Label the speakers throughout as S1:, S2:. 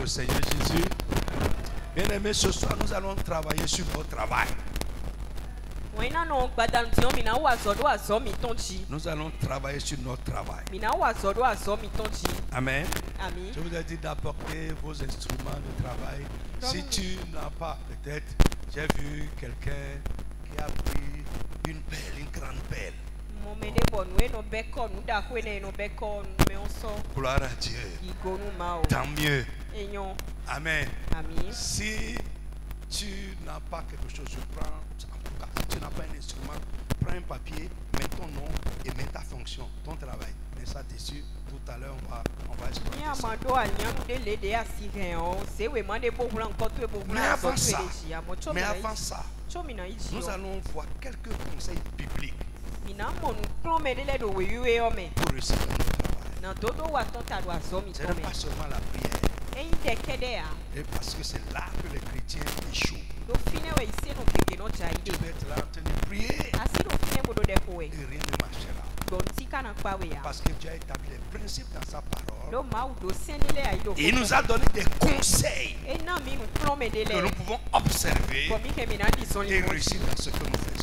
S1: Seigneur Jésus. Bien-aimés, ce soir, nous allons travailler sur notre travail. Nous allons travailler sur notre travail. Amen. Je vous ai dit d'apporter vos instruments de travail. Si tu n'as pas, peut-être, j'ai vu quelqu'un qui a pris une pelle, une grande pelle. Gloire à Dieu. Tant mieux. Amen. Si tu n'as pas quelque chose, je prends, en tout cas, si tu n'as pas un instrument, prends un papier, mets ton nom et mets ta fonction, ton travail. Mets ça dessus. Tout à l'heure, on va exploiter ça. Mais avant ça, nous allons voir quelques conseils bibliques pour réussir dans notre travail. Ce n'est pas seulement la prière. Et parce que c'est là que les chrétiens échouent. Tu peux être là en train de prier et rien ne marchera. Parce que Dieu a établi les principes dans sa parole. Et il nous a donné des conseils que nous pouvons observer et réussir dans ce que nous faisons.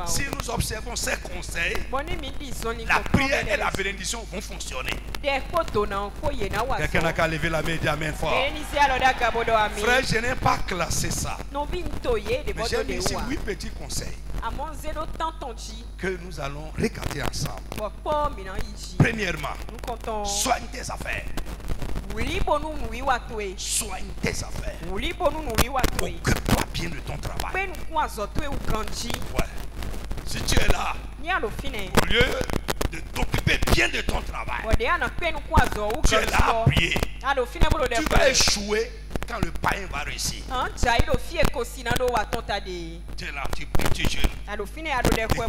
S1: Si nous observons ces conseils, la prière et la bénédiction vont fonctionner. Quelqu'un n'a qu'à lever la main et dire Amen fort. Frère, je n'ai pas classé ça. Mais j'ai mis ici 8 petits conseils que nous allons regarder ensemble. Premièrement, soigne tes affaires. Soigne tes affaires. Occupe-toi bien de ton travail. Ouais. Si tu es là, au lieu de t'occuper bien de ton travail, tu es là à prier. Tu vas échouer quand le païen va réussir. Tu es là, tu pries, tu jeûnes. Et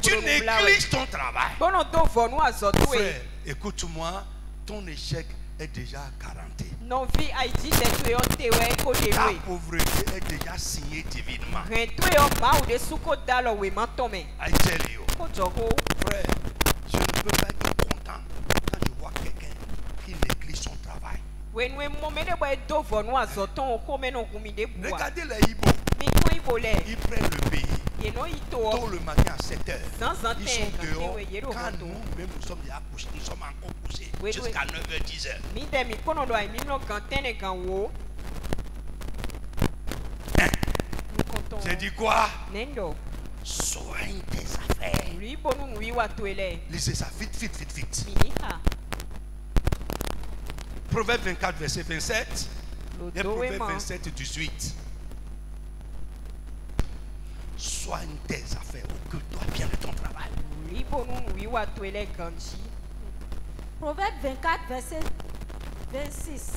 S1: tu négliges ton travail. Frère, écoute-moi, ton échec est déjà garanti. Ta pauvreté est déjà signée divinement. I tell you, frère, je ne peux pas être content quand je vois quelqu'un qui néglige son travail. Regardez les Ibo. Ils prennent le pays. Tôt le matin à 7 heures. Ils sont dehors. Quand nous-mêmes nous sommes déjà couchés, nous sommes encore couchés jusqu'à 9h, 10h. J'ai dit quoi? Soigne tes affaires. Lisez ça vite, vite, vite, vite. Proverbe 24, verset 27. Et Proverbe 27, 18. Soigne tes affaires. Occupe-toi bien de ton travail.
S2: Proverbe 24, verset 26.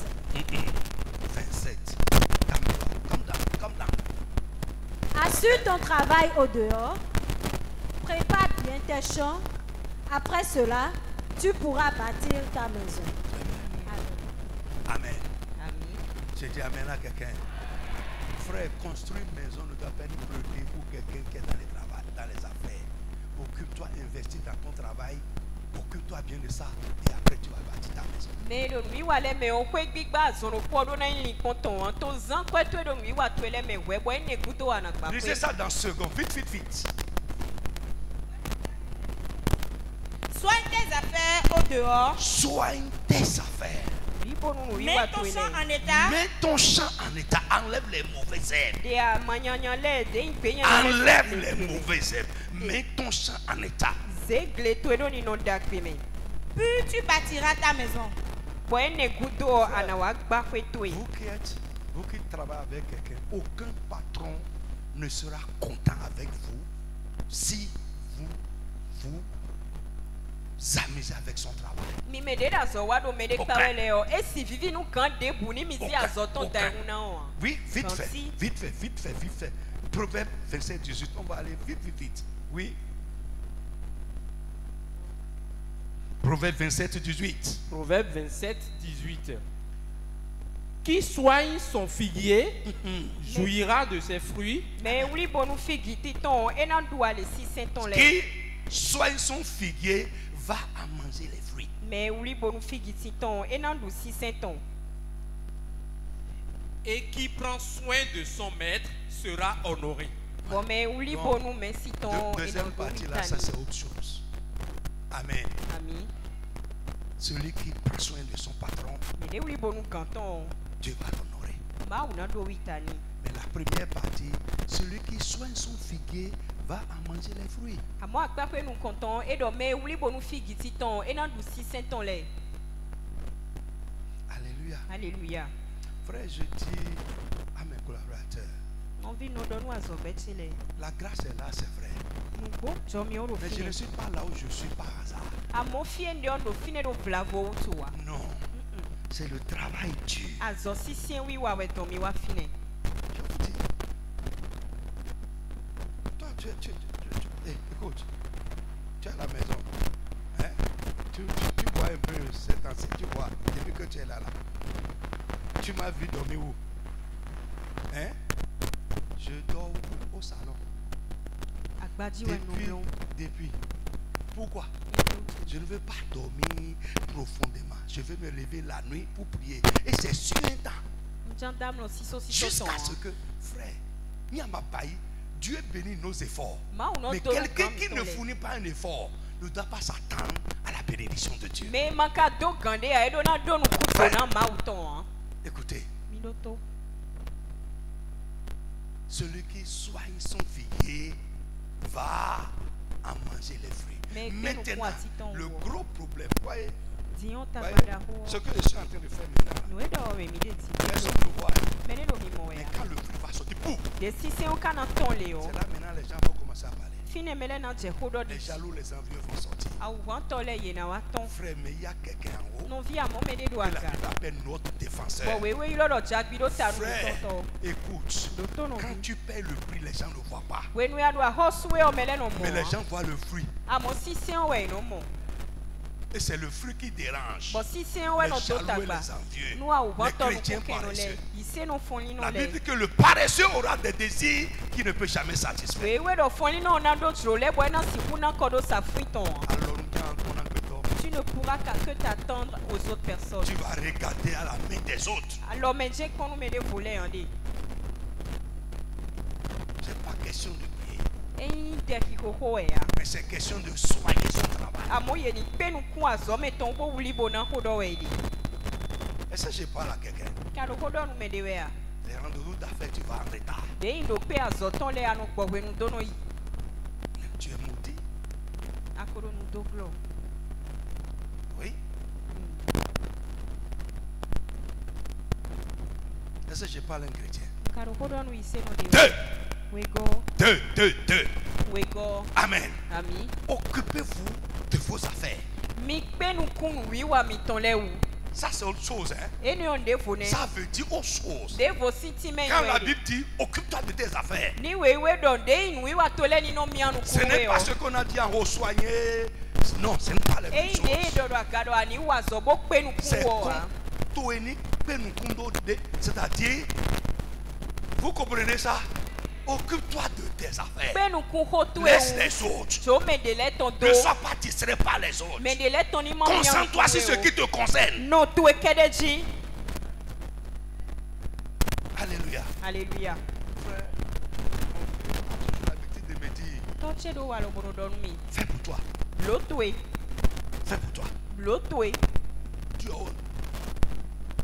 S1: 27. Comme là.
S2: Assure ton travail au dehors. Prépare bien tes champs. Après cela, tu pourras bâtir ta maison.
S1: Amen. J'ai dit Amen à quelqu'un. Frère, construire une maison ne doit pas être priorité pour quelqu'un qui est dans les affaires. Occupe-toi, investis dans ton travail. Occupe-toi bien de ça. Et après, tu vas bâtir ta maison. Lisez ça dans second. Vite, vite, vite.
S3: Soigne tes affaires au dehors.
S1: Soigne tes affaires.
S3: Mets ton champ en état.
S1: Mets ton champ en état. Enlève les mauvaises herbes. Enlève les mauvaises herbes. Mets ton champ en état.
S3: Puis tu bâtiras ta maison.
S1: Vous qui travaillez avec quelqu'un, aucun patron ne sera content avec vous si vous amusez avec son travail. Oui, vite fait. Proverbe 27, 18. On va aller vite. Oui. Proverbe 27, 18.
S4: Proverbe 27, 18. Qui soigne son figuier jouira de ses fruits.
S1: Qui soigne son figuier va à manger les fruits.
S4: et qui prend soin de son maître sera honoré.
S1: Donc, deuxième partie là, ça c'est autre chose. Amen. Celui qui prend soin de son patron, Dieu va l'honorer. Mais la première partie, celui qui soigne son figuier va en manger les fruits. Alléluia.
S2: Alléluia.
S1: Frère, je dis à mes collaborateurs, la grâce est là, c'est vrai. Mais je ne suis pas là où je suis par hasard. Non. C'est le travail dur. Je vous dis. Toi, écoute, tu es à la maison. Hein? Tu vois un peu cette temps-ci, tu vois, depuis que tu es là. Tu m'as vu dormir où? Hein? Je dors au salon. Depuis. Pourquoi? Je ne veux pas dormir profondément. Je veux me lever la nuit pour prier. Et c'est sur un temps. Jusqu'à ce que, frère, Dieu bénit nos efforts. Mais quelqu'un qui ne fournit pas un effort ne doit pas s'attendre à la bénédiction de Dieu. Écoutez. Celui qui soigne son figuier va en manger les fruits. Maintenant, le gros problème, voyez, ce que je suis en train de faire maintenant, personne ne voit. Mais quand le fruit va sortir, boum, c'est là maintenant les gens vont commencer à parler. Les jaloux, les envieux vont sortir. Frère, mais il y a quelqu'un en haut. Il appelle notre défenseur. Frère, écoute, quand tu payes le prix, les gens ne voient pas. Mais les gens voient le fruit. Et c'est le fruit qui dérange. Les jaloux et les envieux, les chrétiens paresseux. La Bible dit que le paresseux aura des désirs qui ne peut jamais satisfaire. Alors, quand on a
S2: tu ne pourras que t'attendre aux autres personnes.
S1: Tu vas regarder à la main des autres.
S2: Alors, mais j'ai qu'on nous met des volets en dit.
S1: C'est pas question de prier.
S2: Mais
S1: c'est question de soigner son travail. Est-ce que je parle à quelqu'un? Les rendez-vous d'affaires, tu vas en retard. Tu es maudit. Oui. Est-ce que je parle à un chrétien? Deux. Amen. Occupez-vous de vos affaires. Ça c'est autre chose, hein? Ça veut dire autre chose. Quand la Bible dit occupe-toi de tes affaires, ce n'est pas ce qu'on a dit en haut, soigner. Non, ce n'est pas la même chose. C'est-à-dire, vous comprenez ça? Occupe-toi de tes affaires. Laisse les autres. Ne sois pas distrait par les autres. Concentre-toi sur ce qui te concerne. Alléluia.
S2: Alléluia.
S1: Frère, on a l'habitude de me dire, fais pour toi. Fais pour toi. Dieu,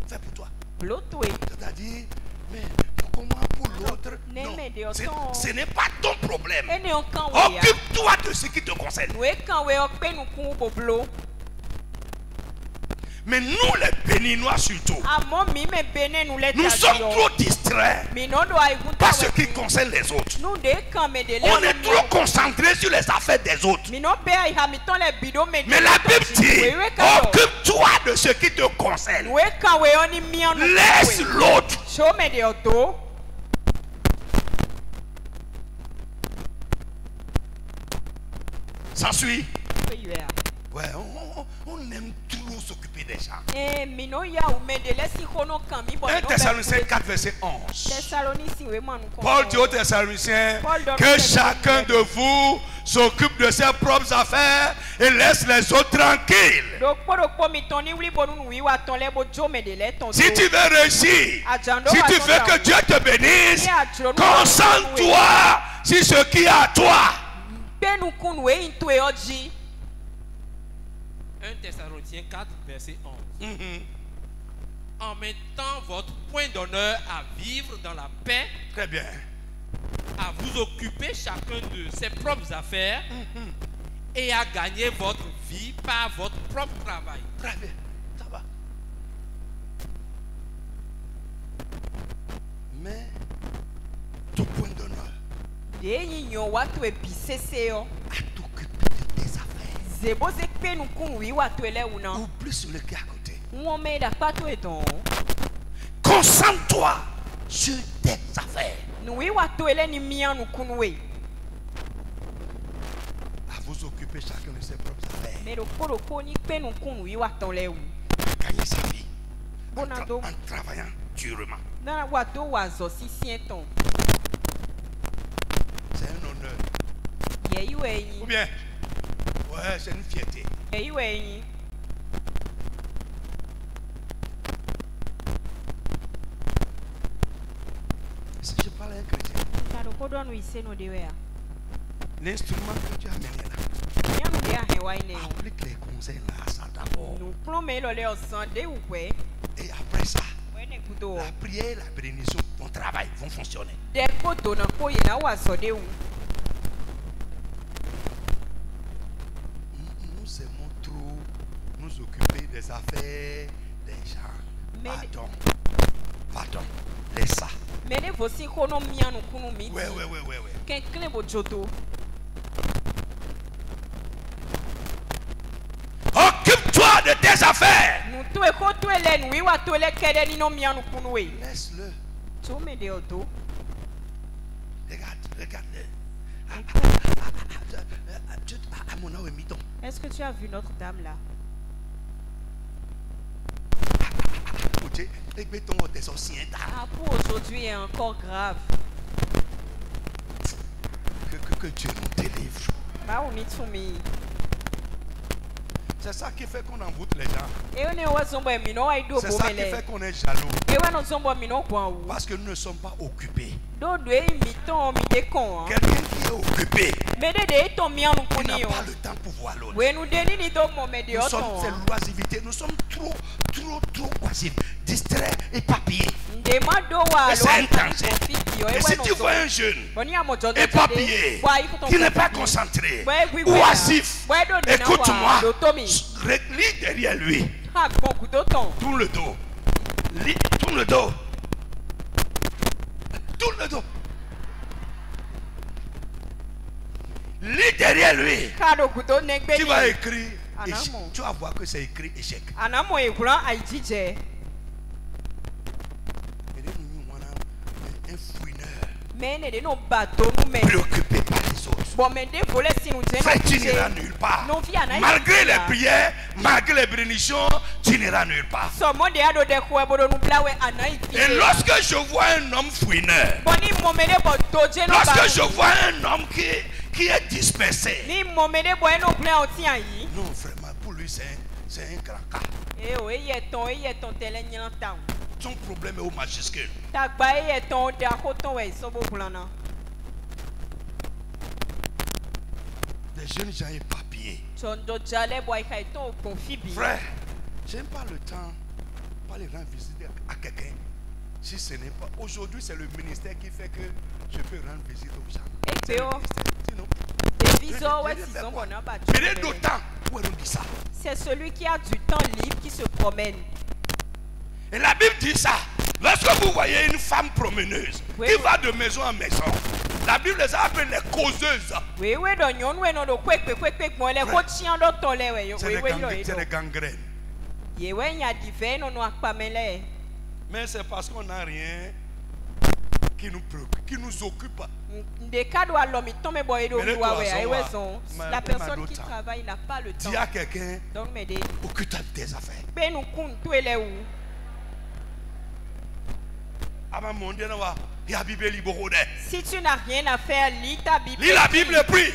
S1: fais pour toi. C'est-à-dire, mais comment pour l'autre? Non, ce n'est pas ton problème. Occupe-toi de ce qui te concerne. Mais nous les Béninois surtout, nous sommes trop distraits par ce qui concerne les autres. On est trop concentrés sur les affaires des autres. Mais la Bible dit, occupe-toi de ce qui te concerne. Laisse l'autre. Ça suit. Ouais, on aime trop s'occuper des gens. 1 Thessaloniciens 4, verset 11. Paul dit aux Thessaloniciens que chacun de vous s'occupe de ses propres affaires et laisse les autres tranquilles. Si tu veux réussir, si tu veux que Dieu te bénisse, concentre-toi sur ce qui est à toi.
S4: 1 Thessaloniciens 4, verset 11. En mettant votre point d'honneur à vivre dans la paix,
S1: très bien,
S4: à vous occuper chacun de ses propres affaires et à gagner votre vie par votre propre travail.
S1: Très bien, ça va. Mais ton point d'honneur à t'occuper de tes affaires. Oublie sur le qui à côté. Concentre-toi sur tes affaires. À vous occuper chacun de ses propres affaires. Gagner sa vie en travaillant durement. C'est un honneur. Ou bien, ouais, c'est une fierté. Si je parle à un chrétien, l'instrument que tu as mené là, applique les conseils là, ça d'abord. Et après ça, la prière et la bénédiction, ton travail vont fonctionner. Nous aimons trop nous occuper des affaires des gens. Pardon, laisse ça. Ouais. Occupe-toi de tes affaires. Laisse-le. Regarde-le.
S2: Est-ce que tu as vu notre dame là?
S1: Pour
S2: aujourd'hui est encore grave.
S1: Que Dieu nous délivre. C'est ça qui fait qu'on envoûte les gens. C'est ça qui fait qu'on est jaloux. Parce que nous ne sommes pas occupés. Quelqu'un qui est occupé, qui n'a pas le temps pour voir l'autre. Nous sommes ces loisivités, nous sommes trop oisifs, distraits et éparpillés. Et c'est un danger. Et si tu vois un jeune éparpillé, qui n'est pas concentré, oisif, écoute-moi, lis derrière lui. Tourne le dos. Tourne le dos. Tourne le dos. Lis derrière lui. Tu vas écrire. Tu vas voir que c'est écrit échec. Un fouineur. Préoccupé par les autres. Frère, tu n'iras nulle part. Malgré les prières, malgré les bénédictions, tu n'iras nulle part. Et lorsque je vois un homme fouineur, lorsque je vois un homme qui est dispersé, non vraiment, pour lui c'est un grand cas. Son problème est au majuscule. Les jeunes gens éparpillés. Frère, je n'aime pas le temps pour aller rendre visite à quelqu'un. Si ce n'est pas. Aujourd'hui, c'est le ministère qui fait que je peux rendre visite aux gens. Sinon, d'autant. Où est-ce qu'on dit ça?
S2: C'est celui qui a du temps libre qui se promène.
S1: Et la Bible dit ça. Lorsque vous voyez une femme promeneuse qui va de maison en maison, la Bible les appelle les causeuses. C'est des gangrènes. Mais c'est parce qu'on n'a rien
S5: qui nous préoccupe, qui nous occupe.
S1: La personne qui travaille n'a pas le temps.
S5: Dis à quelqu'un, occupe-toi de tes affaires.
S1: Si tu n'as rien à faire, lis ta Bible.
S5: Lis la Bible et prie.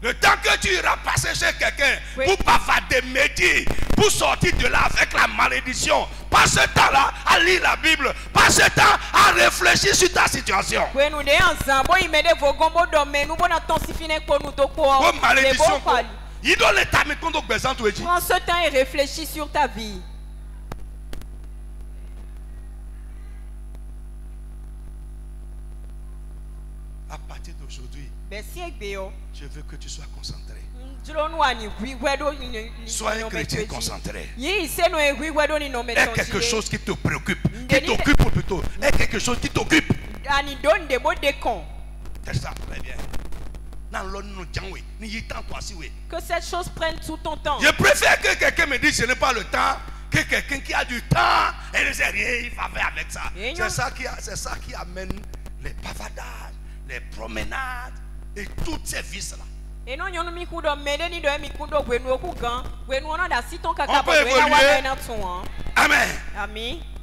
S5: Le temps que tu iras passer chez quelqu'un pour bavader, médire, pour sortir de là avec la malédiction, passe ce temps-là à lire la Bible, passe ce temps à réfléchir sur ta situation. Vos malédictions,
S1: prends ce temps et réfléchis sur ta vie.
S5: À partir d'aujourd'hui, je veux que tu sois concentré. Sois un chrétien concentré. Est quelque chose qui te préoccupe, qui t'occupe plutôt. Est quelque chose qui t'occupe. C'est ça, très bien.
S1: Que cette chose prenne tout ton temps.
S5: Je préfère que quelqu'un me dise je n'ai pas le temps, que quelqu'un qui a du temps et ne sait rien, il va faire avec ça. C'est ça qui amène les bavardades, les promenades et toutes ces vices-là. On peut évoluer. Amen.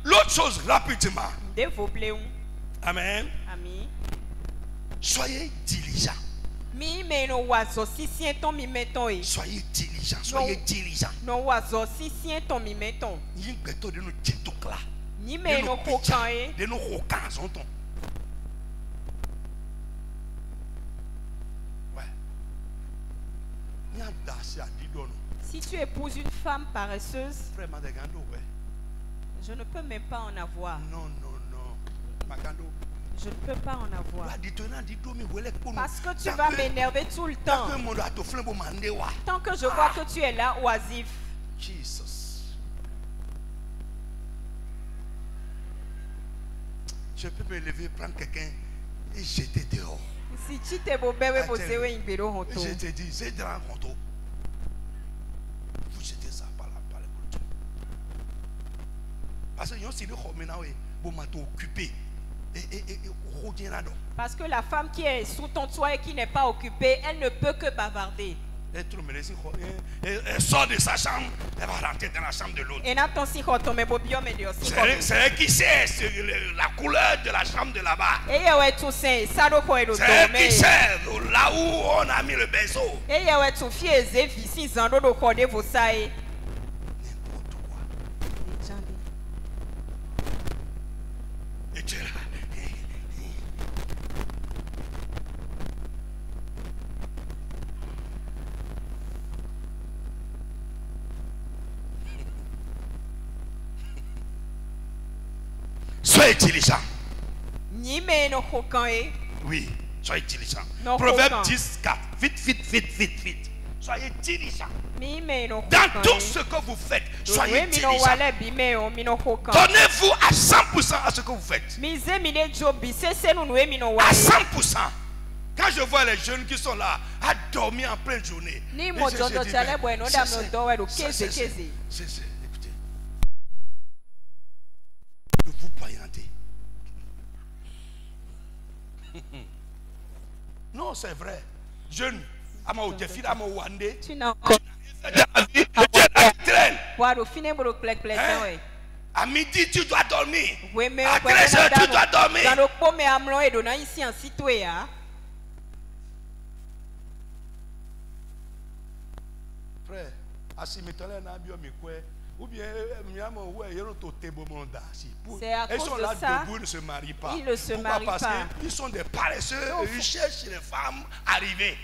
S5: L'autre chose, rapidement. Amen. Soyez diligents. Soyez diligents. Soyez diligents.
S1: Si tu épouses une femme paresseuse, je ne peux même pas en avoir.
S5: Non.
S1: Je ne peux pas en avoir. Parce que tu vas m'énerver tout le temps. Tant que je vois que tu es là, oisif.
S5: Jesus. Je peux me lever, prendre quelqu'un et jeter dehors.
S1: Si tu t'es beau bébé,
S5: je te dis, c'est dans un conto. Vous jetez ça par la bouche. Parce que si vous êtes occupé.
S1: Parce que la femme qui est sous ton toit et qui n'est pas occupée, elle ne peut que bavarder.
S5: Elle sort de sa chambre, elle va rentrer dans la chambre de l'autre. C'est elle qui sait la couleur de la chambre de là-bas. C'est elle qui sait là où on a mis le berceau. N'importe quoi. Et tu es là. Soyez diligents. Oui, soyez diligents. Proverbe 10, 4. Vite. Soyez diligents. Dans tout ce que vous faites, soyez diligents. Donnez-vous à 100% à ce que vous faites. À 100%. Quand je vois les jeunes qui sont là à dormir en pleine journée, écoutez, de vous payanter. Non, c'est vrai. Jeune, à midi, tu dois dormir. À 13h, tu dois dormir. Frère, ou bien
S1: c'est à cause de ça
S5: ils ne se marient pas.
S1: Ils ne se marient
S5: parce
S1: pas.
S5: qu'ils sont des paresseux et ils cherchent les femmes arrivées.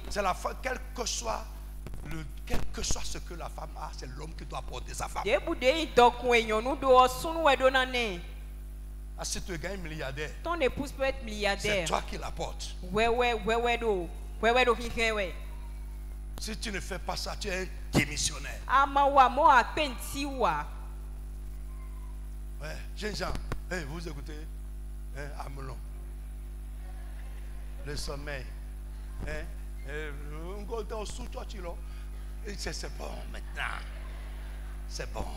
S5: C'est la femme, quel que soit ce que la femme a, c'est l'homme qui doit porter sa femme. Si tu es un milliardaire,
S1: ton épouse peut être milliardaire.
S5: C'est toi qui la portes. Si tu ne fais pas ça, tu es un démissionnaire. Ouais, jeunes gens, hey, vous écoutez, Amelon, le sommeil, c'est bon maintenant, c'est bon.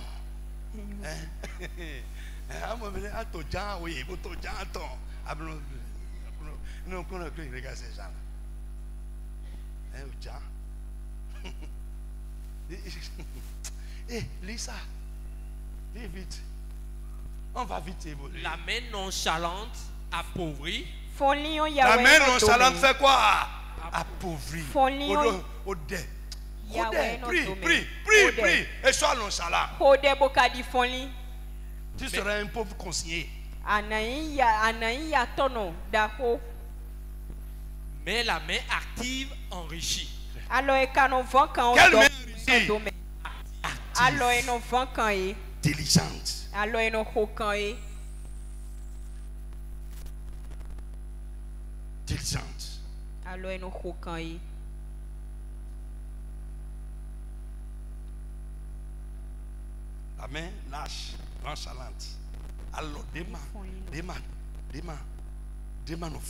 S5: Regarde ces gens-là. Lisa, lis vite. On va vite évoluer.
S4: La main nonchalante appauvrit.
S5: La main nonchalante fait quoi? Appauvrit. Prie. Et sois nonchalant. Tu seras un pauvre conseiller.
S4: Mais la main active enrichit.
S5: Quelle main enrichit? Diligente. Diligente. La main lâche, nonchalante. Alors, demain, nous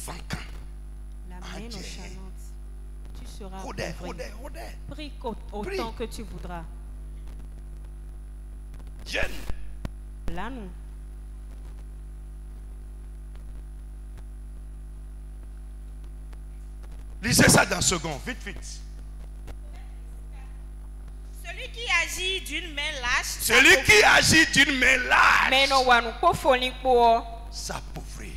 S5: vainquons.
S2: La main nonchalante. Tu seras pris autant que tu voudras.
S5: Jeune.
S2: Là, nous.
S5: Lisez ça dans second, vite.
S3: Celui qui agit d'une main lâche.
S5: S'appauvrit.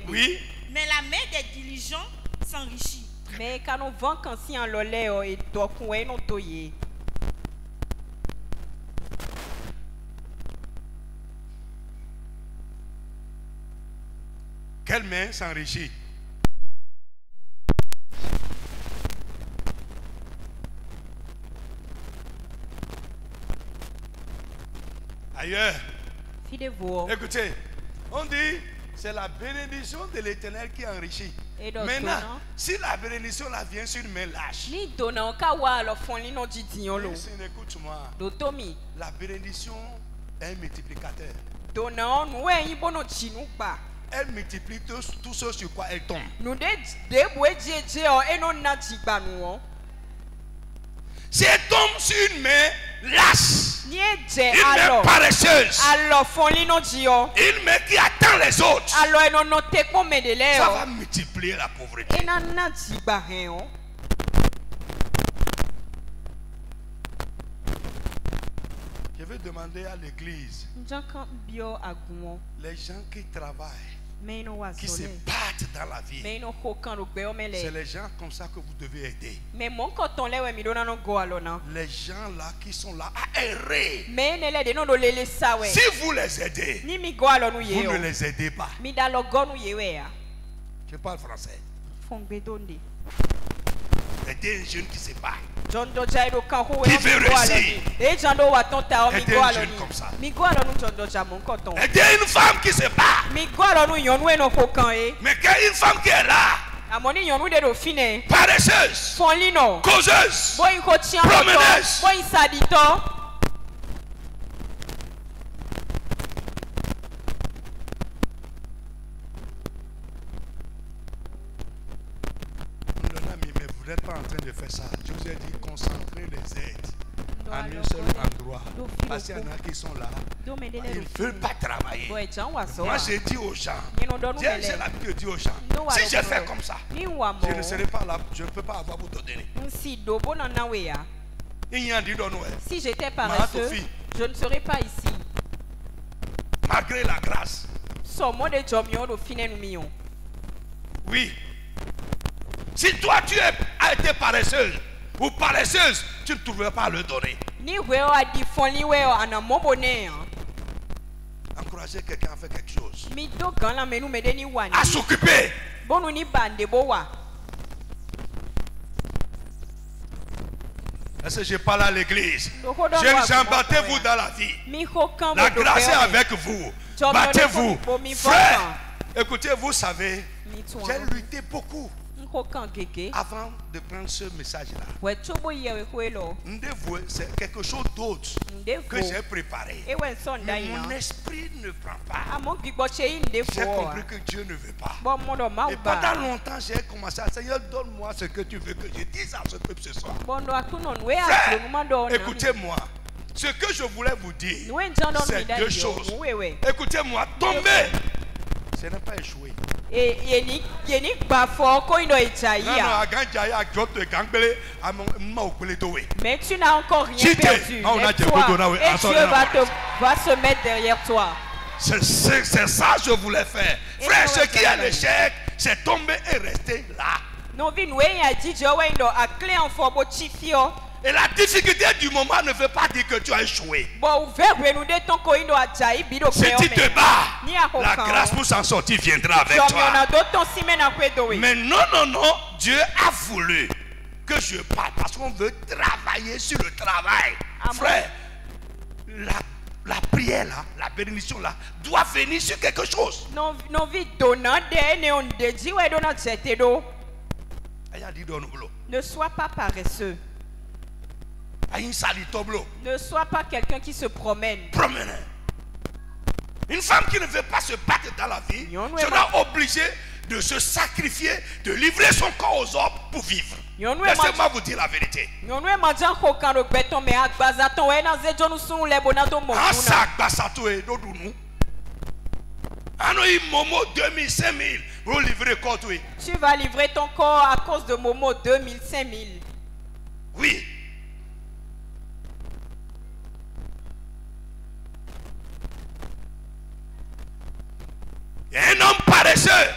S3: Oui. Mais la main des diligents s'enrichit.
S1: Mais quand on vend quand si en l'olé et donc on non toyé.
S5: Quelle main s'enrichit? Ailleurs. Écoutez, on dit c'est la bénédiction de l'Éternel qui enrichit. Maintenant, si la bénédiction la vient sur une main lâche, écoute-moi, la bénédiction est un multiplicateur. Elle multiplie tout ce sur quoi elle tombe. Si elle tombe sur une main lâche, une main paresseuse, une main qui attend les autres, ça va multiplier la pauvreté. Je vais demander à l'église, les gens qui travaillent, qui se battent dans la vie, c'est les gens comme ça que vous devez aider. Les gens là qui sont là à errer, si vous les aidez, vous ne les aidez pas. Je parle français. Aider un jeune qui se bat, qui veut réussir. Aider un jeune comme ça. Aider une femme qui se bat. Mais qu'une femme qui est là, paresseuse, causeuse, promeneuse, vous n'êtes pas en train de faire ça. Je vous ai dit concentrer les aides en un seul endroit. Parce qu'il y en a qui sont là, ils ne veulent pas travailler. Moi j'ai dit aux gens, j'ai l'habitude de dire aux gens, si je fais comme ça, je ne serai pas là, je ne peux pas avoir pour te donner.
S1: Si j'étais paresseux, je ne serais pas ici.
S5: Malgré la grâce. Oui. Si toi tu as été paresseuse ou paresseuse, tu ne trouveras pas à le donner. Encourager quelqu'un à faire quelque chose. À s'occuper. Est-ce que je parle à l'église? Jeunes gens, battez-vous dans la vie. La grâce est avec vous. Battez-vous. Frère, écoutez, vous savez, j'ai lutté beaucoup avant de prendre ce message-là. C'est quelque chose d'autre que j'ai préparé. Mais mon esprit ne prend pas. J'ai compris que Dieu ne veut pas. Et pendant longtemps, j'ai commencé à dire, Seigneur, donne-moi ce que tu veux que je dise à ce peuple ce soir. Frère, écoutez-moi. Ce que je voulais vous dire, c'est deux choses. Écoutez-moi, tomber, ce n'est pas échouer.
S3: Mais tu n'as encore rien perdu. Et Dieu va se mettre derrière toi.
S5: C'est ça que je voulais faire. Frère, ce qui est l'échec, c'est tomber et rester là. Et la difficulté du moment ne veut pas dire que tu as échoué. Si tu te bats, la grâce pour s'en sortir viendra avec toi. Mais non, Dieu a voulu que je parle parce qu'on veut travailler sur le travail. Frère, la prière là, la bénédiction là, doit venir sur quelque chose.
S3: Ne sois pas paresseux. Ne sois pas quelqu'un qui se promène.
S5: Une femme qui ne veut pas se battre dans la vie sera obligée de se sacrifier, de livrer son corps aux hommes pour vivre. Laissez-moi vous dire la vérité. Momo 2000, 5000, vous livrez quoi?
S3: Tu vas livrer ton corps à cause de Momo 2000, 5000.
S5: Oui. Un homme paresseux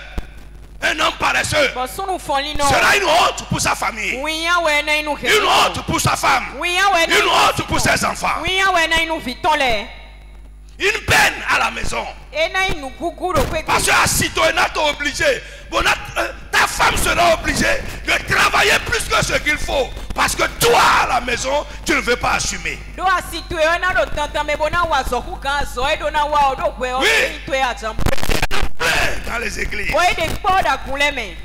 S5: sera une honte pour sa famille, une honte pour sa femme, une honte pour ses enfants, une peine à la maison. Parce que Asito est obligé, ta femme sera obligée de travailler plus que ce qu'il faut. Parce que toi à la maison, tu ne veux pas assumer. Oui. Dans les églises,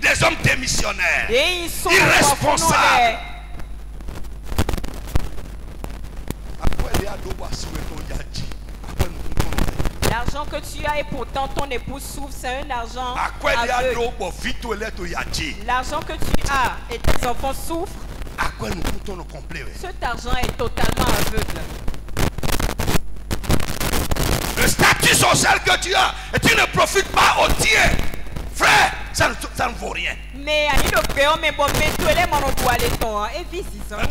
S5: des hommes démissionnaires, irresponsables.
S3: L'argent que tu as et pourtant ton épouse souffre, c'est un argent aveugle. L'argent que tu as et tes enfants souffrent, cet argent est totalement aveugle.
S5: Le statut social que tu as et tu ne profites pas au tien, frère, ça ne vaut rien.
S3: Mais tu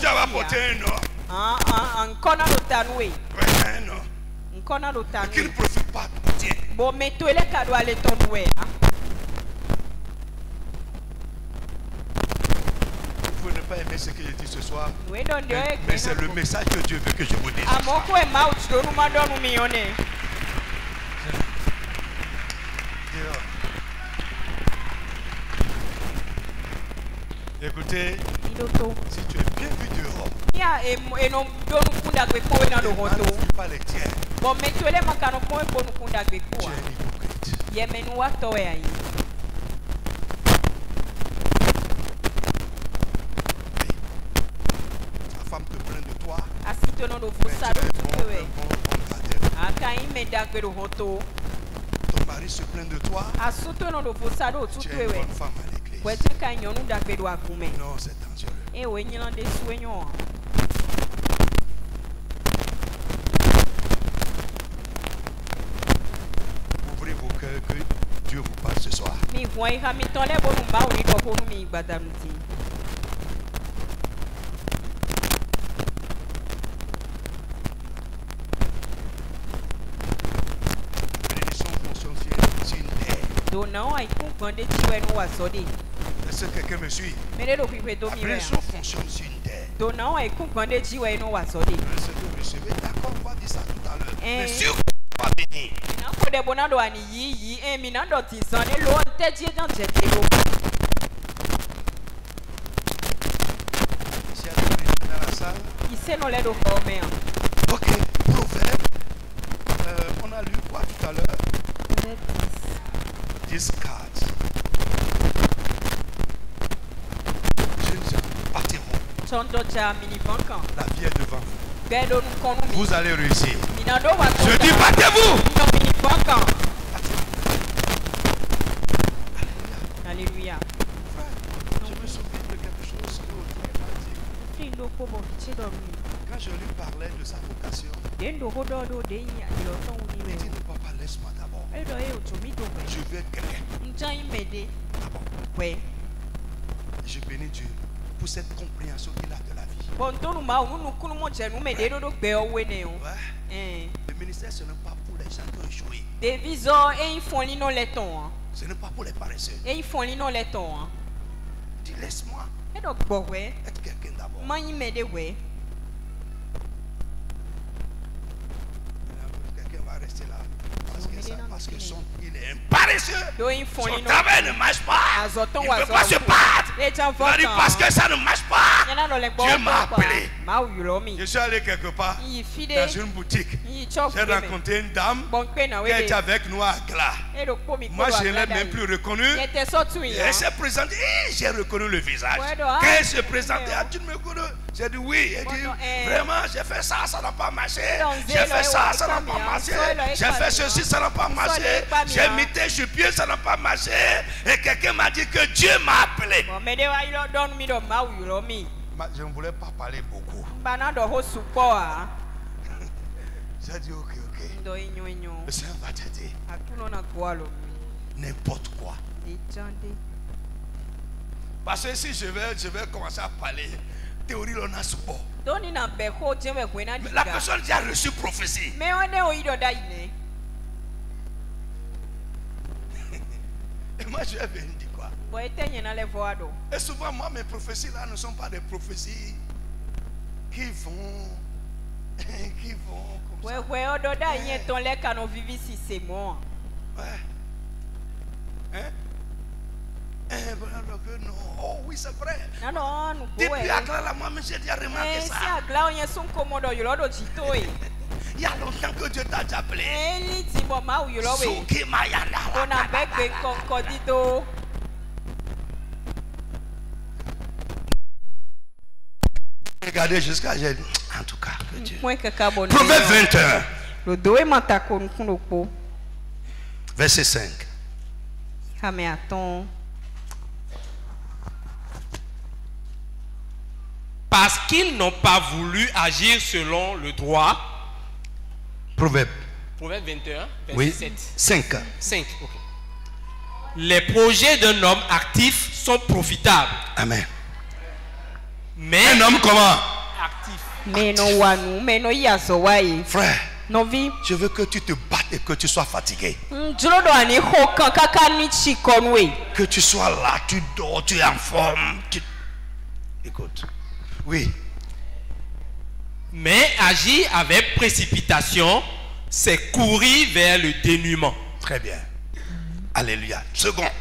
S5: vas porter un homme qui ne profite pas au tien. Vous ne pas aimer ce que je dis ce soir, mais c'est le message que Dieu veut que je vous dise. Écoutez, si tu es bien vu dehors, pas les tiens. Tu es un hypocrite. Ta femme te plaint de toi, mais tu es un bon. Ton mari se plaint de toi, tu es une bonne femme à l'église. Non, c'est dangereux. Ouvrez vos cœurs que Dieu vous parle ce soir. Bénédiction fonctionne sur une terre. Est-ce que quelqu'un me suit? La bénédiction fonctionne sur une terre. Ce que vous recevez, d'accord, on va dire ça tout à l'heure. Mais sur quoi bénir? S'il y a des bénis dans la salle. Ok, Proverbe. On a lu quoi tout à l'heure? 10 cartes. Jeunes gens, battez-vous. La vie est devant vous. Vous allez réussir. Je dis battez-vous.
S3: Alléluia.
S5: Frère, je me souviens de quelque chose que l'autre m'a dit. Quand je lui parlais de sa vocation, il dit, papa, laisse-moi d'abord. Je veux quelqu'un.
S1: Oui.
S5: Je bénis Dieu pour cette compréhension qu'il a de la vie. Le ministère, ce n'est pas pour les gens qui ont échoué. Ce n'est pas pour les paresseux. Dis, laisse-moi être quelqu'un d'abord. Quelqu'un va rester là parce que il est un paresseux. Son travail ne marche pas. Il ne peut pas se battre. Il a dit parce que ça ne marche pas. Dieu m'a appelé. Je suis allé quelque part dans une boutique. J'ai rencontré une dame qui était avec nous à Glas. Moi, je ne l'ai même plus reconnue. Elle s'est présentée. J'ai reconnu le visage. Quand elle se présentait, tu me connais? J'ai dit oui. Elle dit vraiment, j'ai fait ça, ça n'a pas marché. J'ai fait ça, ça n'a pas marché. J'ai fait ceci, ça n'a pas marché. J'ai imité sur pied, ça n'a pas marché. Et quelqu'un m'a dit que Dieu m'a appelé. Je ne voulais pas parler beaucoup. J'ai dit ok. Le Seigneur va te dire n'importe quoi. Parce que si je vais commencer à parler théorie, on a support. La personne qui a reçu prophétie. Et moi je vais venir dire quoi? Et souvent moi mes prophéties là ne sont pas des prophéties qui vont comme ça. Ouais. Oh oui, c'est vrai. Depuis Accra, là, moi, j'ai déjà remarqué ça. Il y a longtemps que Dieu t'a déjà appelé. Regardez jusqu'à j'ai dit, en tout cas, que Dieu. Proverbe 21. Verset 5.
S4: Parce qu'ils n'ont pas voulu agir selon le droit.
S5: Proverbe
S4: 21, verset
S5: oui.
S4: 7.
S5: 5.
S4: Okay. Les projets d'un homme actif sont profitables.
S5: Amen.
S4: Mais
S5: un homme comment?
S4: Actif.
S5: Frère, je veux que tu te battes et que tu sois fatigué. Que tu sois là, tu dors, tu es en forme. Écoute. Oui.
S4: Mais agir avec précipitation, c'est courir vers le dénuement.
S5: Très bien. Alléluia. Second.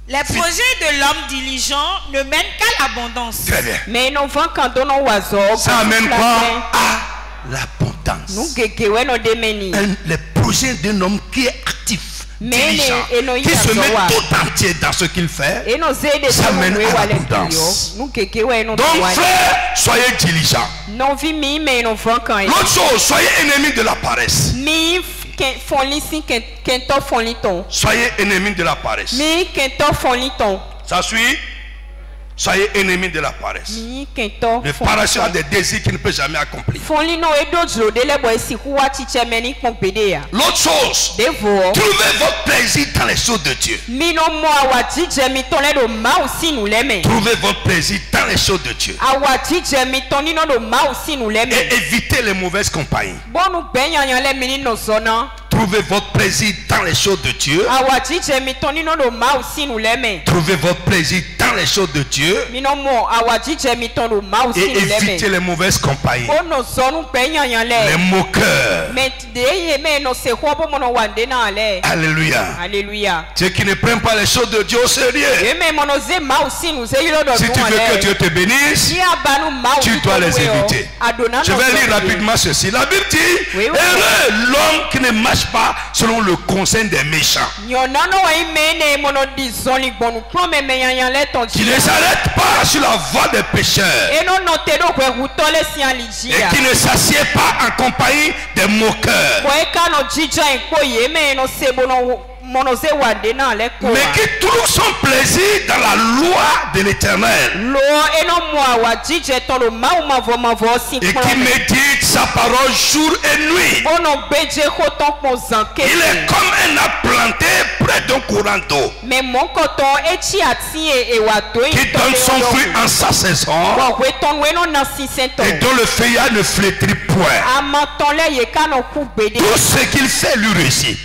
S6: Les projets de l'homme diligent ne mènent qu'à l'abondance.
S5: Très bien.
S1: Mais
S5: ça amène quoi? À l'abondance. Les projets d'un homme qui est actif, diligent, qui se met tout entier dans ce qu'il fait, ça mène à l'abondance. Donc frère, soyez diligent. L'autre chose, soyez ennemis de la paresse. Soyez ennemis de la paresse. Ça suit. Soyez ennemis de la paresse. Le paresseux a des désirs qu'il ne peut jamais accomplir. L'autre chose, trouvez votre plaisir dans les choses de Dieu. Trouvez votre plaisir dans les choses de Dieu. Et évitez les mauvaises compagnies. Trouvez votre plaisir dans les choses de Dieu. Trouvez votre plaisir dans les choses de Dieu. Et évitez les mauvaises compagnies. Les moqueurs. Alléluia. Ceux qui ne prennent pas les choses de Dieu au sérieux. Si tu veux que Dieu te bénisse, tu dois les éviter. Je vais lire rapidement ceci. La Bible dit, heureux l'homme qui ne marche pas selon le conseil des méchants. Qui ne s'arrête pas sur la voie des pécheurs. Et qui ne s'assied pas en compagnie des moqueurs. qui trouve son plaisir dans la loi de l'Éternel. Et qui médite sa parole jour et nuit. Il est comme un arbre planté près d'un courant d'eau, qui donne son fruit en sa saison et dont le feuillage ne flétrit point. Tout ce qu'il fait lui réussit.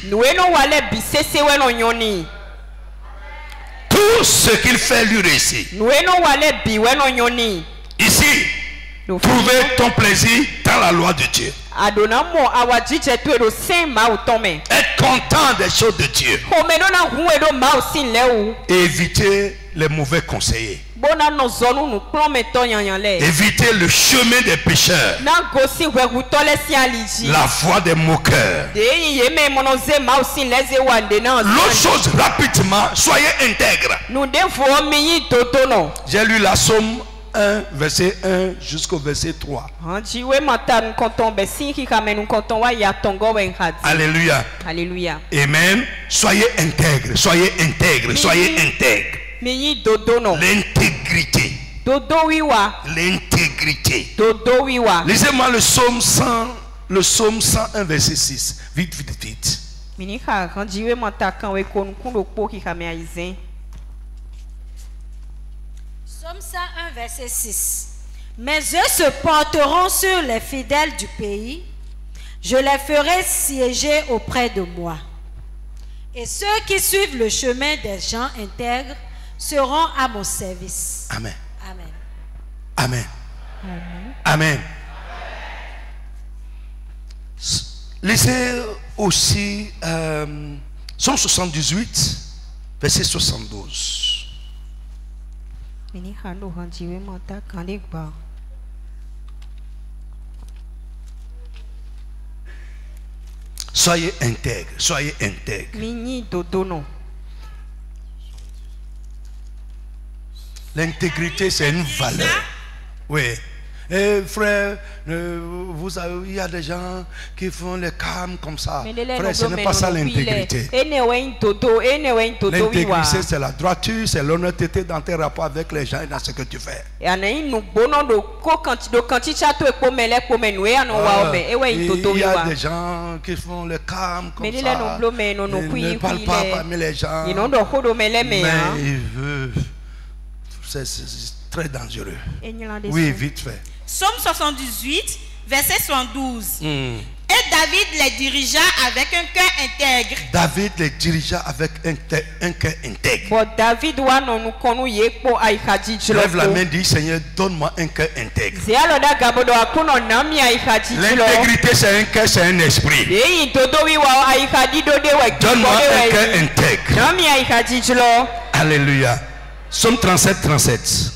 S5: Tout ce qu'il fait lui réussit. Ici, trouver ton plaisir dans la loi de Dieu. Être content des choses de Dieu. Et éviter les mauvais conseillers. Éviter le chemin des pécheurs. La voie des moqueurs. L'autre chose, rapidement, soyez intègres. J'ai lu la Somme 1, verset 1 jusqu'au verset 3. Alléluia.
S3: Alléluia.
S5: Amen. Soyez intègres, soyez intègres, soyez intègres. L'intégrité. L'intégrité. Lisez-moi le psaume 101, verset 6. Vite, vite, vite.
S2: Psaume 101, verset 6. Mes yeux se porteront sur les fidèles du pays. Je les ferai siéger auprès de moi. Et ceux qui suivent le chemin des gens intègres seront à mon service.
S5: Amen.
S2: Amen.
S5: Amen. Amen. Lisez aussi Psaume 78, verset 72. Soyez intègres, soyez intègres. L'intégrité, c'est une valeur. Oui. Et frère, il y a des gens qui font les calmes comme ça. Frère, ce n'est pas ça l'intégrité. L'intégrité, c'est la droiture, c'est l'honnêteté dans tes rapports avec les gens et dans ce que tu fais. Il y a des gens qui font les calmes comme ça. Ils ne parlent pas parmi les gens. Mais ils veulent. C'est très dangereux. Oui, vite fait.
S6: Psaume 78, verset 72. Et David les dirigea avec un cœur intègre.
S5: David les dirigea avec un cœur intègre. Lève la main, dit Seigneur, donne-moi un cœur intègre. L'intégrité, c'est un cœur, c'est un esprit. Donne-moi un cœur intègre. Alléluia. Psaume 37, 37.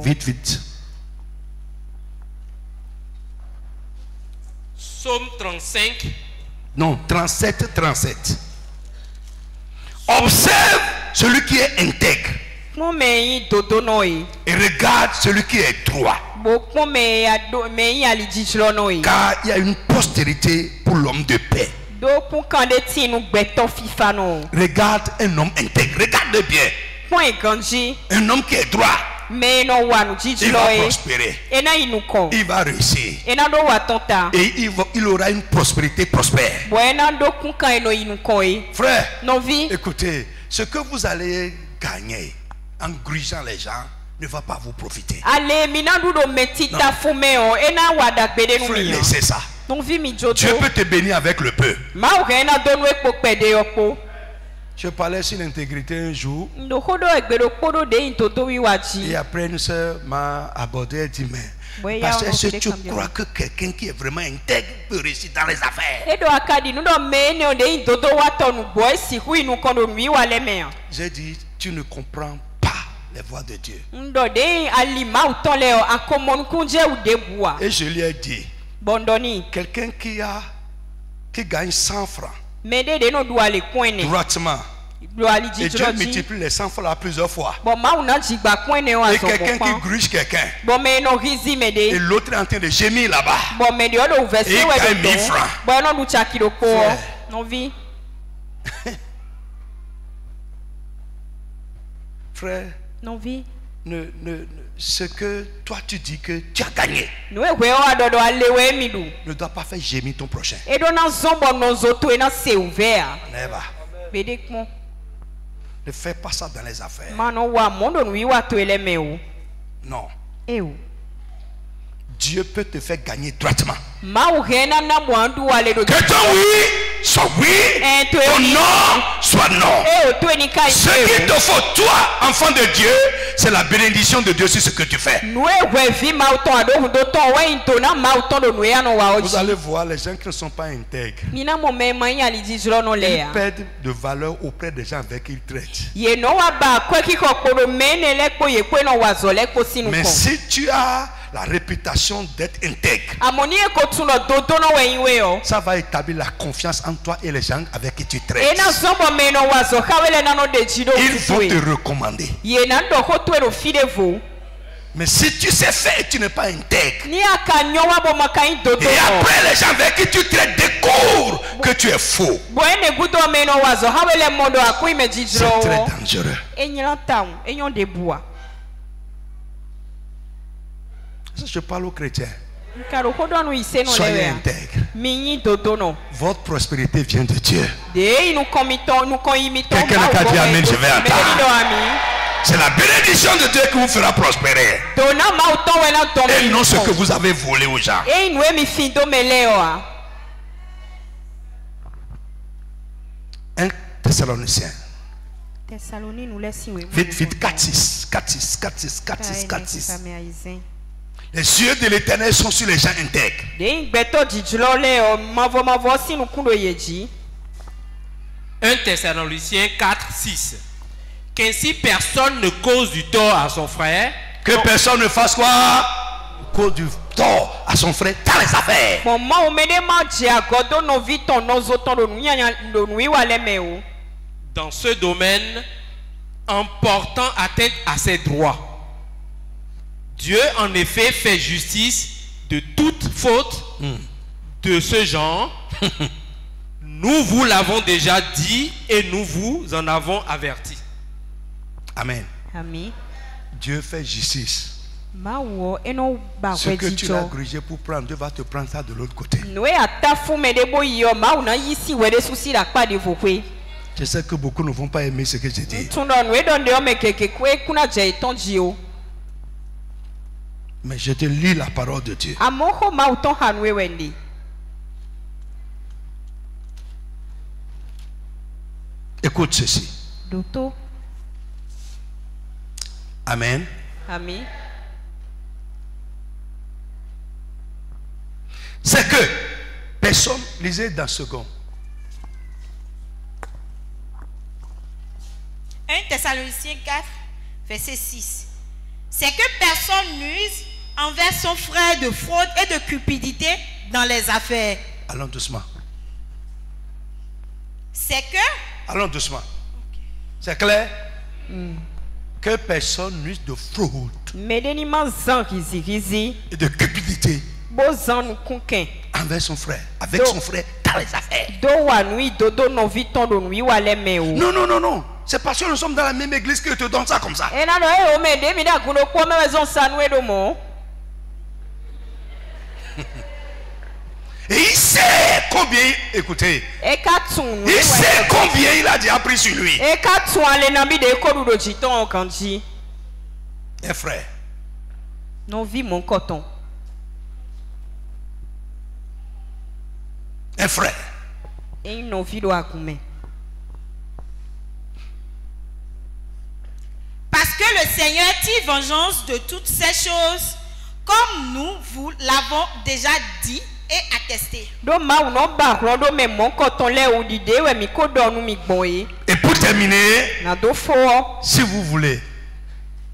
S5: Vite, vite.
S4: Psaume 35.
S5: Non, 37, 37. Observe celui qui est intègre. Et regarde celui qui est droit. Car il y a une postérité pour l'homme de paix. Regarde un homme intègre. Regarde bien. Un homme qui est droit. Il va prospérer. Il va réussir. Et il aura une prospérité prospère. Frère, écoutez, ce que vous allez gagner en grugeant les gens ne va pas vous profiter. Frère, laissez ça. Dieu peut te bénir avec le peu. Je parlais sur l'intégrité un jour. Et après une soeur m'a abordé et dit mais parce que est-ce que tu crois que quelqu'un qui est vraiment intègre peut réussir dans les affaires? J'ai dit tu ne comprends pas les voies de Dieu. Et je lui ai dit quelqu'un qui gagne 100 francs droitement Et Dieu multiplie les 100 fois là plusieurs fois. Et quelqu'un qui gruge quelqu'un. Et l'autre est en train de gémir là-bas. Et il gagne 1000 francs. Frère, ce que toi tu dis que tu as gagné ne doit pas faire gémir ton prochain. Never. Ne fais pas ça dans les affaires. Non. Dieu peut te faire gagner droitement. Que ton oui soit oui, ton non soit non. Ce qu'il te faut, toi, enfant de Dieu, c'est la bénédiction de Dieu sur ce que tu fais. Vous allez voir les gens qui ne sont pas intègres. Ils perdent de valeur auprès des gens avec qui ils traitent. Mais si tu as la réputation d'être intègre, ça va établir la confiance en toi et les gens avec qui tu traites. Ils vont te recommander. Mais si tu sais faire et tu n'es pas intègre, et après les gens avec qui tu traites découvrent que tu es faux, c'est très dangereux. Je parle aux chrétiens. Soyez intègres. Votre prospérité vient de Dieu. Quelqu'un n'a dit amen, je vais entendre. C'est la bénédiction de Dieu qui vous fera prospérer. Et non ce que vous avez volé aux gens. 1 Thessaloniciens. Vite, 4-6. Les yeux de l'Éternel sont sur les gens intègres.
S4: 1 Thessaloniciens 4-6. Qu'ainsi personne ne cause du tort à son frère.
S5: Que personne ne fasse quoi? Cause du tort à son frère dans les affaires.
S4: Dans ce domaine, en portant atteinte à ses droits. Dieu en effet fait justice de toute faute de ce genre. Nous vous l'avons déjà dit et nous vous en avons averti.
S5: Amen. Dieu fait justice. Ce que tu l'as grugé pour prendre, Dieu va te prendre ça de l'autre côté. Je sais que beaucoup ne vont pas aimer ce que je dis. Mais je te lis la parole de Dieu. Écoute ceci. Amen. C'est que personne, lisez dans second.
S6: 1 Thessaloniciens 4, verset 6. C'est que personne n'use envers son frère de fraude et de cupidité dans les affaires.
S5: Allons doucement.
S6: C'est que...
S5: Allons doucement. Okay. C'est clair? Que personne n'use de fraude et de cupidité envers son frère, avec son frère dans les affaires. Non. C'est parce que nous sommes dans la même église que te donne ça comme ça. Et il sait combien, écoutez, il sait combien il a déjà pris sur lui. Et frère, un frère,
S6: parce que le Seigneur tire vengeance de toutes ces choses, comme nous vous l'avons déjà dit et attesté.
S5: Et pour terminer, si vous voulez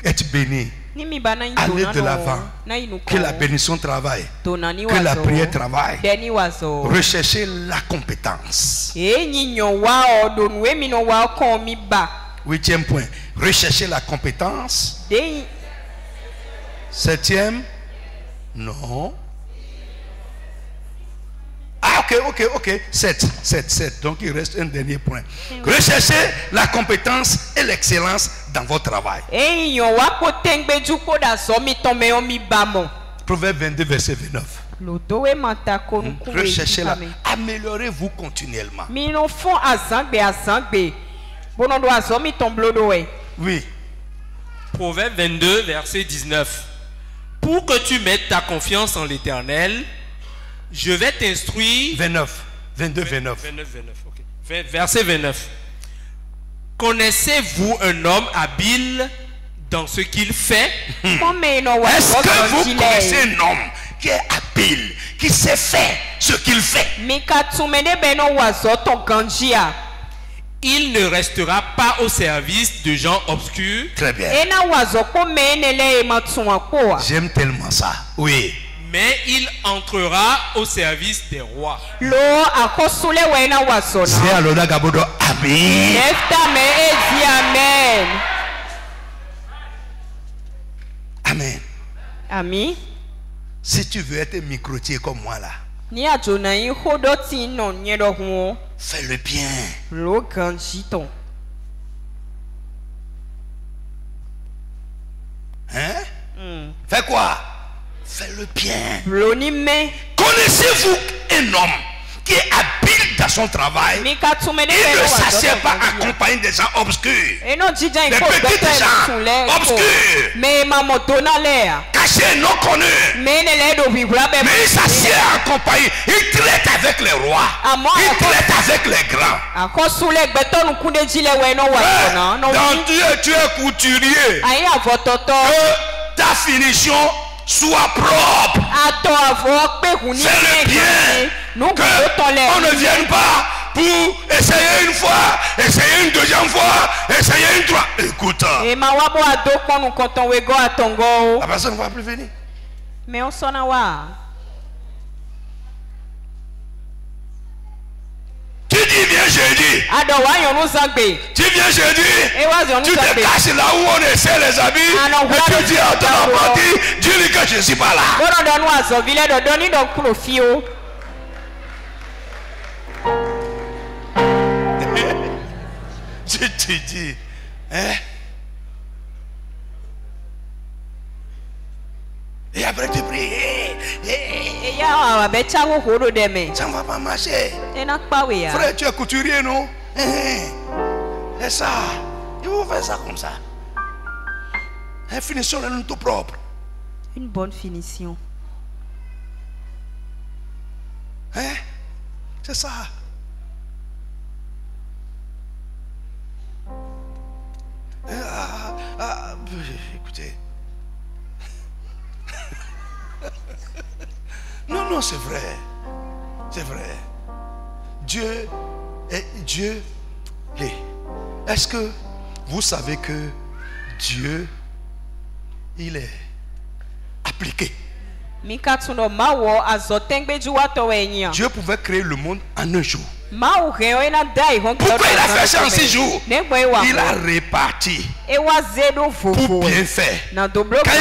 S5: être béni, Allez de l'avant. Que la bénédiction travaille. Que la prière travaille. Recherchez la compétence. 8e point. Recherchez la compétence. 7e. Non. Ah, ok. 7. Donc il reste un dernier point. Recherchez la compétence et l'excellence dans votre travail. Proverbe 22, verset 29. Recherchez-la. Améliorez-vous continuellement. Oui.
S4: Proverbe 22, verset 19. Pour que tu mettes ta confiance en l'Éternel, je vais t'instruire.
S5: 22, 29.
S4: Okay. Verset 29. Connaissez-vous un homme habile dans ce qu'il fait?
S5: Est-ce que vous connaissez un homme qui est habile, qui sait faire ce qu'il fait?
S4: Il ne restera pas au service de gens obscurs.
S5: Très bien. J'aime tellement ça. Oui.
S4: Mais il entrera au service des rois.
S5: C'est alors là, Gabodo. Amen. Amen.
S3: Amen.
S5: Si tu veux être microtier comme moi là, fais le bien. Hein? Fais quoi? Fais le bien. Connaissez-vous un homme qui est habile dans son travail? Il ne s'assied pas accompagné des gens obscurs. Des petits gens obscurs. Cachés, non connus. Mais il s'assied accompagné. Il traite avec les rois. Il traite avec les grands. Dans Dieu, tu es couturier. Que ta finition soit propre. Fais le bien. On ne vienne pas pour essayer une fois, essayer une deuxième fois, essayer une troisième. Écoute. La personne ne va plus venir.
S3: Mais on s'en a.
S5: Tu dis viens jeudi. Tu viens jeudi. Tu te caches là où on essaie les habits. Et tu dis à ton apprenti, dis-lui que je ne suis pas là. Je te dis, hein? Et après tu pries. Ça ne va pas marcher. Frère, tu es couturier, non? C'est ça. Il faut faire ça comme ça. Une finition est tout propre.
S3: Une bonne finition.
S5: Hein? C'est ça. Écoutez. Non, c'est vrai. C'est vrai. Dieu est Dieu. Est-ce que vous savez que Dieu, il est appliqué? Dieu pouvait créer le monde en un jour. Pourquoi il a fait ça en 6 jours? Il a réparti pour bien faire. Quand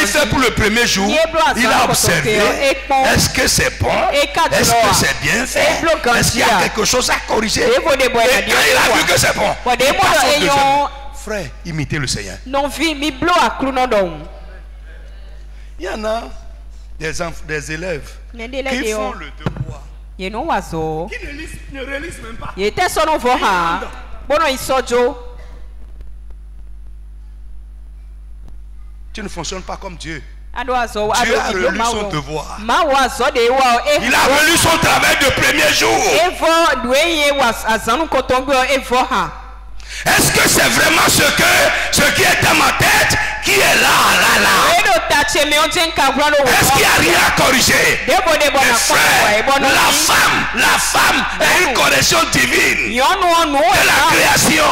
S5: il fait pour le premier jour, il a observé. Est-ce que c'est bon? Est-ce que c'est bien fait? Est-ce qu'il y a quelque chose à corriger? Et quand il a vu que c'est bon, il passe au deuxième. Frère, imitez le Seigneur. Il y en a des élèves qui font le devoir. Qui ne réalisent même pas. Tu ne fonctionnes pas comme Dieu. Dieu a relu son devoir. Il a relu son travail de premier jour. Est-ce que c'est vraiment ce qui est dans ma tête qui est là? Est-ce qu'il n'y a rien à corriger? Mais frère, la femme est une correction divine de la création.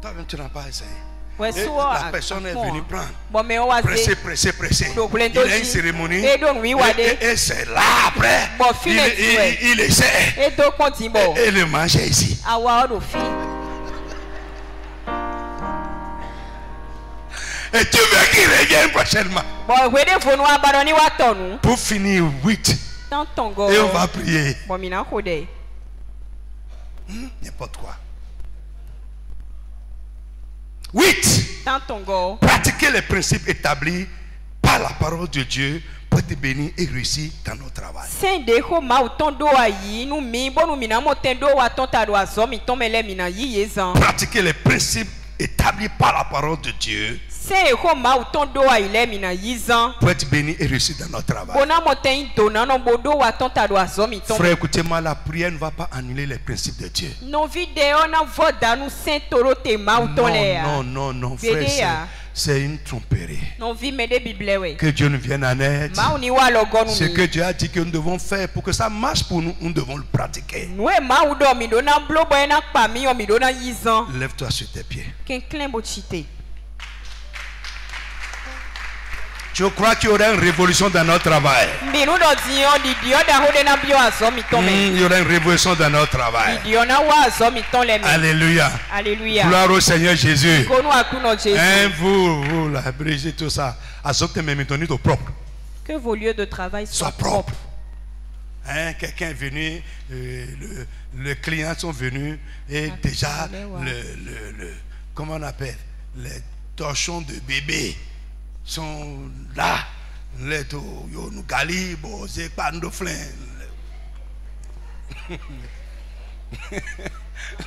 S5: Toi-même, tu n'as pas essayé.
S3: Ouais,
S5: Et
S3: soit
S5: la personne est venue prendre.
S3: Bon, mais on va
S5: Pressé. Il y a une cérémonie. Et c'est là après. Il essaie. Et le manger ici. Et tu veux qu'il revienne prochainement. Pour finir 8. Et on va prier. N'importe quoi. 8. Pratiquer les principes établis par la parole de Dieu pour être béni et réussir dans notre travail. Pratiquer les principes établis par la parole de Dieu pour être béni et réussir dans notre travail. Frère, écoutez-moi, la prière ne va pas annuler les principes de Dieu. Non, frère, c'est une tromperie. Que Dieu nous vienne en aide. Ce que Dieu a dit que nous devons faire pour que ça marche pour nous, nous devons le pratiquer. Lève-toi sur tes pieds. Je crois qu'il y aura une révolution dans notre travail. Il y aura une révolution dans notre travail. Alléluia.
S3: Alléluia.
S5: Gloire au Seigneur Jésus. Vous la brisez tout ça.
S3: Que vos lieux de travail soient
S5: propres. Quelqu'un est venu, les clients sont venus et déjà comment on appelle, les torchons de bébé sont là. Les nous galibo, c'est pas de flin.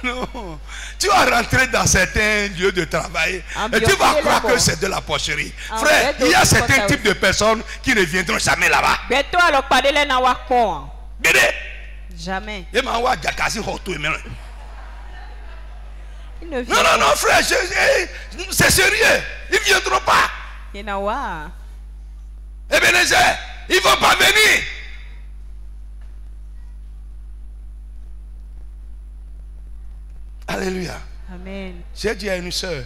S5: Non, tu vas rentrer dans certains lieux de travail et tu vas croire que c'est de la pocherie. Frère, il y a certains types de personnes qui ne viendront jamais là-bas.
S3: Jamais.
S5: Non, frère, c'est sérieux. Ils ne viendront pas. Ebenezer, ils ne vont pas venir. Alléluia.
S3: Amen.
S5: J'ai dit à une soeur,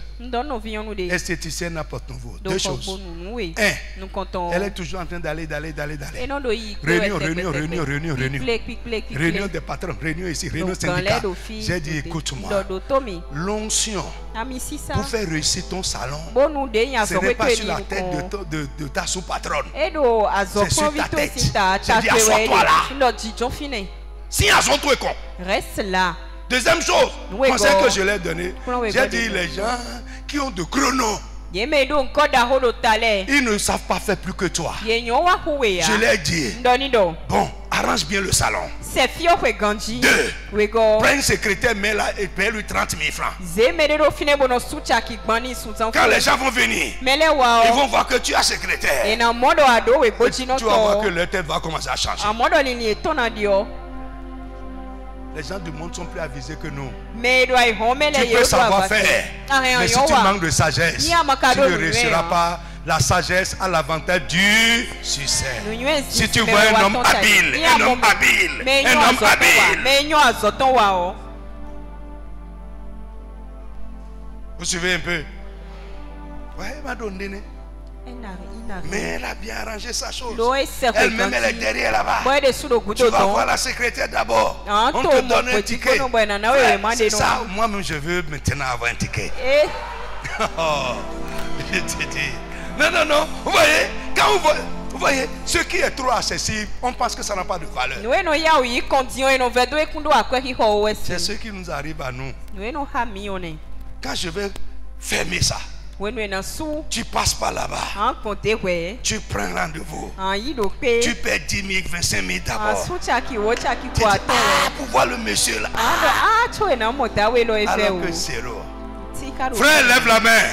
S5: esthéticienne n'apporte-nous deux choses. Elle est toujours en train d'aller. Réunion. Réunion des patrons, réunion ici, réunion syndicale. J'ai dit, écoute-moi, l'onction pour faire réussir ton salon, ce n'est pas sur la tête de ta sous-patronne. C'est sur ta tête. J'ai dit, assois-toi là. Si assois-toi est con.
S3: Reste là.
S5: Deuxième chose, conseil que je l'ai donné, j'ai dit les gens qui ont de chrono, ils ne savent pas faire plus que toi. Je l'ai dit, bon, arrange bien le salon. 2. Prends une secrétaire, mets-la et paye-lui 30 000 francs. Quand les gens vont venir, ils vont voir que tu as secrétaire. Et tu vas voir que leur tête va commencer à changer. Les gens du monde sont plus avisés que nous. Tu peux savoir faire. Mais si tu manques de sagesse, tu ne réussiras pas. La sagesse a l'avantage du succès. Si tu vois un homme habile, vous suivez un peu? Ouais, il m'a donné. Mais elle a bien arrangé sa chose. Elle-même, elle est derrière là-bas. Tu vas voir la secrétaire d'abord. On te donne un ticket. C'est ça, moi-même, je veux maintenant avoir un ticket. Je te dis. Non. Vous voyez, quand vous voyez, ce qui est trop accessible, on pense que ça n'a pas de valeur. C'est ce qui nous arrive à nous. Quand je vais fermer ça, tu passes par là-bas. Tu prends rendez-vous. Tu paies 10 000, 25 000 d'abord. Tu dis, pour voir le monsieur là. Alors que zéro. Frère, lève la main.